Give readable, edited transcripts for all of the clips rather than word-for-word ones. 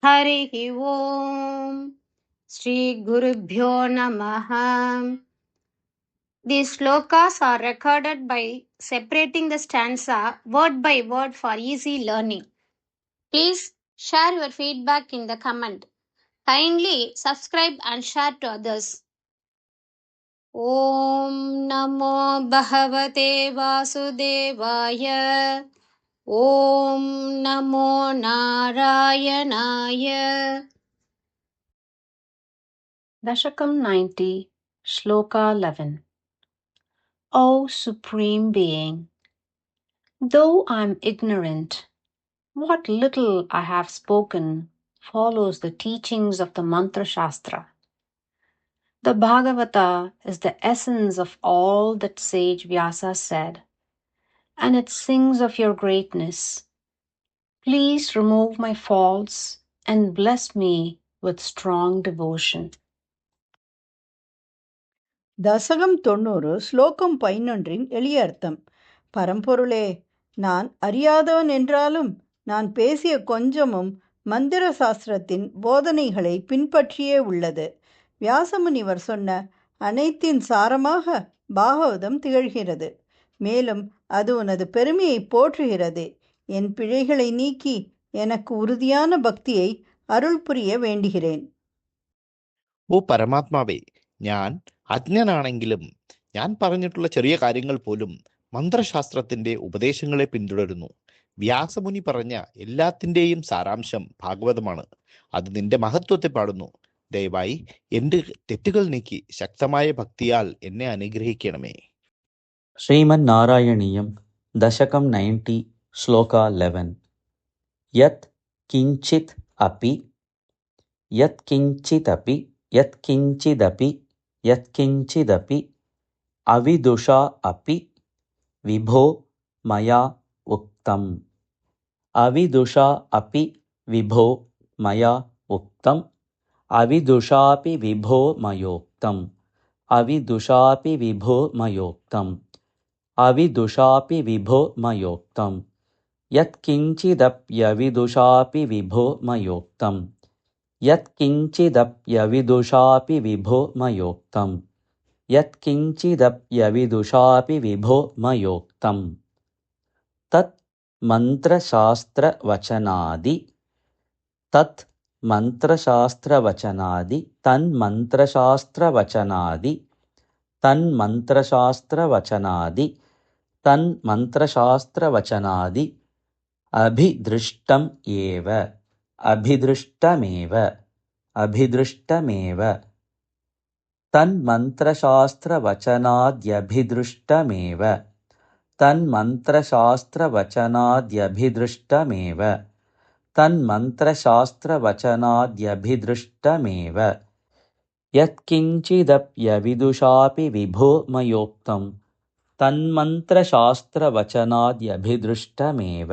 हरिः ओम् श्रीगुरुभ्यो नमः. These slokas are recorded by separating the stanza word by word for easy learning. Please share your feedback in the comment. Kindly subscribe and share to others. ॐ नमो भगवते वासुदेवाय. ॐ नमो नारायणाय. Dashakam 90, Shloka 11. O Supreme Being, though I am ignorant, what little I have spoken follows the teachings of the Mantra Shastra. The Bhagavata is the essence of all that sage Vyasa said, and it sings of your greatness. Please remove my faults and bless me with strong devotion. தசகம் 90 ஸ்லோகம் 11 எளிய அர்த்தம். பரம்பொருளே, நான் அறியாதவன் என்றாலும் நான் பேசிய கொஞ்சமும் மந்திர சாஸ்திரத்தின் போதனைகளை பின்பற்றியே உள்ளது. வியாசமுனிவர் சொன்ன அனைத்தின் சாரமாக பாகவதம் திகழ்கிறது. மேலும் அது உனது பெருமையை போற்றுகிறது. என் பிழைகளை நீக்கி எனக்கு உறுதியான பக்தியை அருள் புரிய வேண்டுகிறேன். ഓ പരമാത്മാവേ, ഞാൻ അജ്ഞനാണെങ്കിലും ഞാൻ പറഞ്ഞിട്ടുള്ള ചെറിയ കാര്യങ്ങൾ പോലും മന്ത്രശാസ്ത്രത്തിന്റെ ഉപദേശങ്ങളെ പിന്തുടരുന്നു. വ്യാസമുനി പറഞ്ഞ എല്ലാത്തിൻ്റെയും സാരാംശം ഭാഗവതമാണ്. അത് നിന്റെ മഹത്വത്തെ പാടുന്നു. ദയവായി എന്റെ തെറ്റുകൾ നീക്കി ശക്തമായ ഭക്തിയാൽ എന്നെ അനുഗ്രഹിക്കണമേ. श्रीमन्नारायणीयं दशकं 90 श्लोका 11 यत् किञ्चित् अपि यत्किञ्चिदपि यत्किञ्चिदपि यत्किञ्चिदपि अविदुषा अपि विभो मया उक्तम् अविदुषा अपि विभो मया उक्तम् अविदुषापि विभो मयोक्तम् अविदुषापि विभो मयोक्तम् अविदुषापि विभो मयोक्तम् यत्किञ्चिदप्यविदुषापि विभो मयोक्तम् यत्किञ्चिदप्यविदुषापि विभो मयोक्तम् यत्किञ्चिदप्यविदुषापि विभो मयोक्तम् तत् मन्त्रशास्त्रवचनादि तत् मन्त्रशास्त्रवचनादि तन्मन्त्रशास्त्रवचनादि तन्मन्त्रशास्त्रवचनादि तन्मन्त्रशास्त्रवचनादि अभिदृष्टम् एव अभिदृष्टमेव अभिदृष्टमेव तन्मन्त्रशास्त्रवचनाद्यभिदृष्टमेव तन्मन्त्रशास्त्रवचनाद्यभिदृष्टमेव तन्मन्त्रशास्त्रवचनाद्यभिदृष्टमेव यत्किञ्चिदप्यविदुषापि विभो मयोक्तम् तन्मन्त्रशास्त्रवचनाद्यभिदृष्टमेव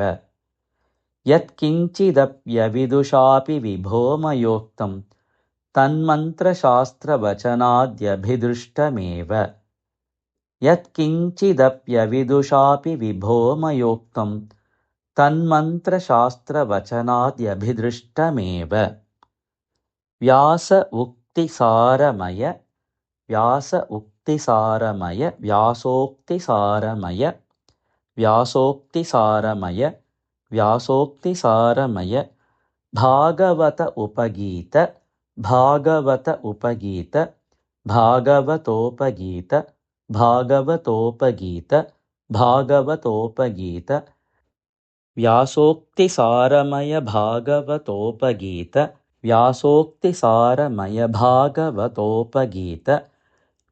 यत्किञ्चिदप्यविदुषापि विभो मयोक्तम् तन्मन्त्रशास्त्रवचनाद्यभिदृष्टमेव यत्किञ्चिदप्यविदुषापि विभो मयोक्तम् तन्मन्त्रशास्त्रवचनाद्यभिदृष्टमेव व्यास उक्तिसारमय व्यास उक्तिसारमय व्यासोक्तिसारमय व्यासोक्तिसारमय व्यासोक्तिसारमय भागवत उपगीत भागवत उपगीत भागवतोपगीत भागवतोपगीत भागवतोपगीत व्यासोक्तिसारमय भागवतोपगीत व्यासोक्तिसारमय भागवतोपगीत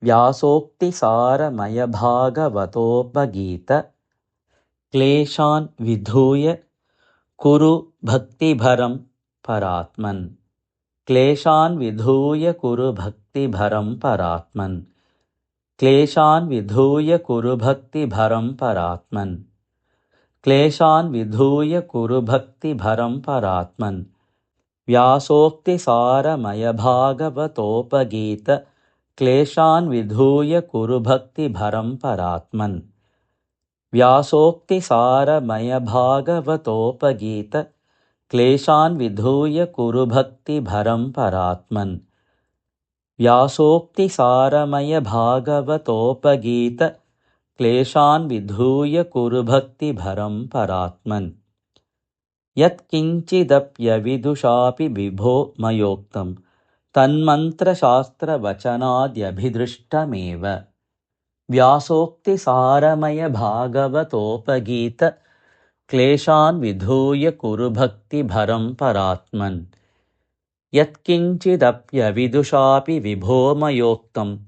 व्यासोक्तिसारमय भागवतोपगीत क्लेशान् विधूय कुरु भक्तिभरं परात्मन् क्लेशान् विधूय कुरु भक्तिभरं परात्मन् क्लेशान् विधूय कुरु भक्तिभरं परात्मन् क्लेशान् विधूय कुरु भक्तिभरं परात्मन् व्यासोक्तिसारमय भागवतोपगीत क्लेशान् विधूय कुरु भक्तिभरं परात्मन् व्यासोक्तिसारमय भागवतोपगीत क्लेशान् विधूय कुरु भक्तिभरं परात्मन्। व्यासोक्तिसारमय भागवतोपगीत क्लेशान् विधूय कुरु भक्तिभरं परात्मन्। यत्किञ्चिदप्यविदुषापि विभो मयोक्तं तन्मन्त्रशास्त्रवचनाद्यभिदृष्टमेव। व्यासोक्तिसारमय भागवतोपगीत क्लेशान् विधूय कुरु भक्तिभरं परात्मन्। यत्किञ्चिदप्यविदुषापि विभो मयोक्तं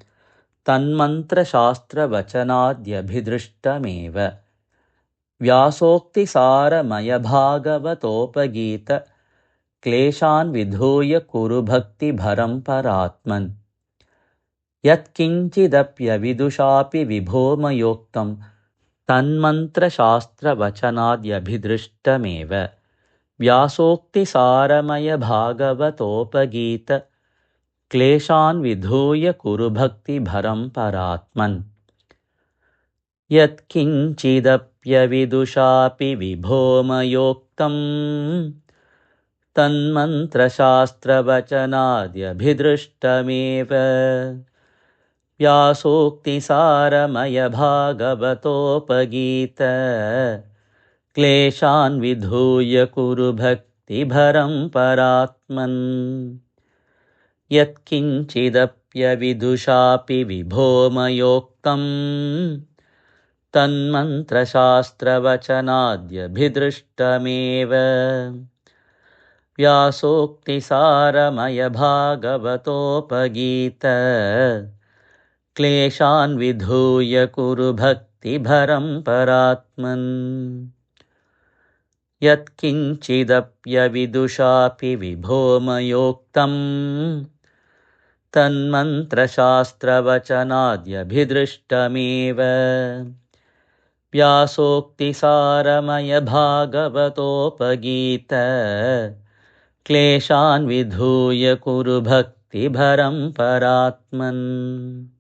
तन्मन्त्रशास्त्रवचनाद्यभिदृष्टमेव। व्यासोक्तिसारमय भागवतोपगीत क्लेशान् विधूय कुरु भक्तिभरं परात्मन्। यत्किञ्चिदप्यविदुषापि विभो मयोक्तं तन्मन्त्रशास्त्रवचनाद्यभिदृष्टमेव। व्यासोक्तिसारमय भागवतोपगीत क्लेशान् विधूय कुरु भक्तिभरं परात्मन्। यत्किञ्चिदप्यविदुषापि विभो मयोक्तं तन्मन्त्रशास्त्रवचनाद्यभिदृष्टमेव। व्यासोक्तिसारमय भागवतोपगीत क्लेशान् विधूय कुरु भक्तिभरं परात्मन्। यत्किञ्चिदप्यविदुषापि विभो मयोक्तं तन्मन्त्रशास्त्रवचनाद्यभिदृष्टमेव। व्यासोक्तिसारमय भागवतोपगीत क्लेशान् विधूय कुरु भक्तिभरं परात्मन्। यत्किञ्चिदप्यविदुषापि विभो मयोक्तं तन्मन्त्रशास्त्रवचनाद्यभिदृष्टमेव। व्यासोक्तिसारमय भागवतोपगीत क्लेशान् विधूय कुरु भक्तिभरं परात्मन्।